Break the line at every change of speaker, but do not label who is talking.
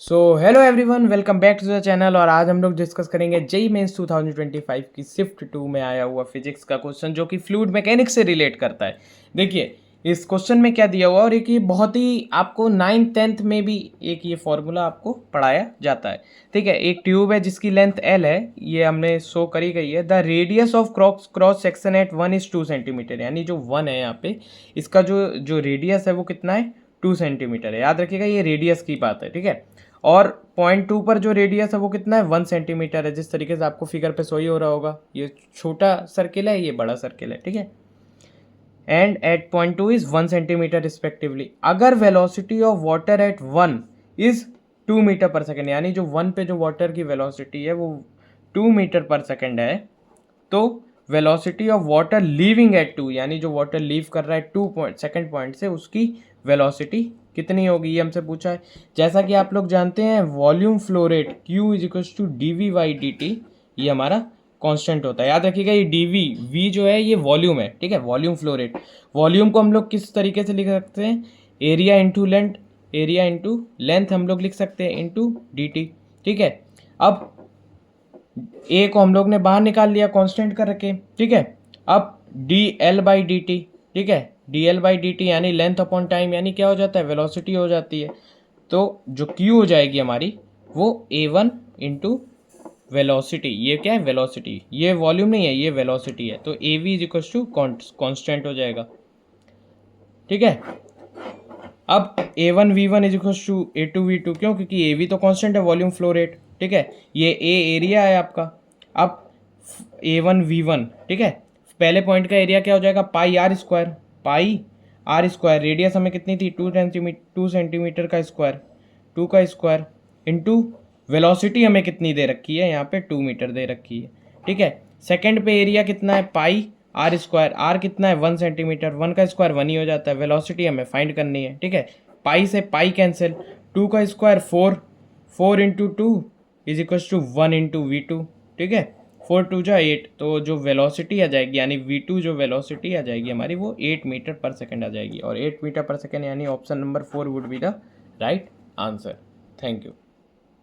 So hello everyone, welcome back to the channel. और आज हम लोग डिस्कस करेंगे जेई मेंस 2025 की शिफ्ट 2 में आया हुआ फिजिक्स का क्वेश्चन जो कि फ्लूइड मैकेनिक्स से रिलेट करता है। देखिए इस क्वेश्चन में क्या दिया हुआ, और एक ये बहुत ही आपको 9th 10th में भी एक ये फॉर्मूला आपको पढ़ाया जाता है। ठीक है, एक ट्यूब है जिसकी लेंथ एल है, ये हमने शो करी गई है। The radius of cross section at 1:2 centimetre, यानी जो 1 है यहाँ पे, इसका जो रेडियस है वो कितना है, 2 सेंटीमीटर है। याद रखिएगा ये रेडियस की बात है। ठीक है, और पॉइंट 2 पर जो रेडियस है वो कितना है, 1 सेंटीमीटर है। जिस तरीके से आपको फिगर पे सो ही हो रहा होगा, ये छोटा सर्किल है, ये बड़ा सर्किल है। ठीक है, and at point 2 is 1 centimetre respectively. अगर velocity of water at 1 is 2 metre per second, यानी जो 1 पे जो वाटर की वेलोसिटी है वो 2 मीटर पर सेकेंड है, तो velocity of water leaving at 2, यानी जो वाटर लीव कर रहा है 2 पॉइंट सेकेंड पॉइंट से, उसकी वेलोसिटी कितनी होगी, ये हमसे पूछा है। जैसा कि आप लोग जानते हैं volume flow rate Q is equal to dv/dt, ये हमारा कांस्टेंट होता है। याद रखिएगा ये dv, v जो है ये वॉल्यूम है। ठीक है, वॉल्यूम फ्लो रेट। वॉल्यूम को हम लोग किस तरीके से लिख सकते हैं, area into length, area into length हम लोग लिख सकते हैं इंटू dt। ठीक है, अब ए को हम लोग ने बाहर निकाल लिया कांस्टेंट कर रखे। ठीक है, अब dl/dt, ठीक है, dl/dt यानी लेंथ अपॉन टाइम, यानी क्या हो जाता है, वेलोसिटी हो जाती है। तो जो q हो जाएगी हमारी वो a1 इंटू वेलोसिटी, ये क्या है, वेलोसिटी, ये वॉल्यूम नहीं है, ये वेलोसिटी है। तो av is equal to constant हो जाएगा। ठीक है, अब a1 v1 is equal to a2 v2, क्यों, क्योंकि av तो कांस्टेंट है, वॉल्यूम फ्लो रेट। ठीक है, ये a एरिया है आपका। अब a1 v1, ठीक है, पहले पॉइंट का एरिया क्या हो जाएगा, pi R square, pi R square. Radius हमें कितनी थी, 2 सेंटीमीटर का स्क्वायर, 2 का स्क्वायर, इंटू वेलोसिटी हमें कितनी दे रखी है, यहाँ पे 2 मीटर दे रखी है। ठीक है, सेकंड पे एरिया कितना है, पाई आर स्क्वायर, आर कितना है, 1 सेंटीमीटर, 1 का स्क्वायर 1 ही हो जाता है। वेलोसिटी हमें फाइंड करनी है। ठीक है, पाई से पाई कैंसिल, 2 का square 4, 4 into 2 is equal to 1 into v2। ठीक है, 4 2 जा 8, तो जो वेलोसिटी आ जाएगी यानी v2 जो वेलोसिटी आ जाएगी हमारी वो 8 मीटर पर सेकेंड आ जाएगी। और 8 मीटर पर सेकेंड यानी option number 4 would be the right answer. Thank you.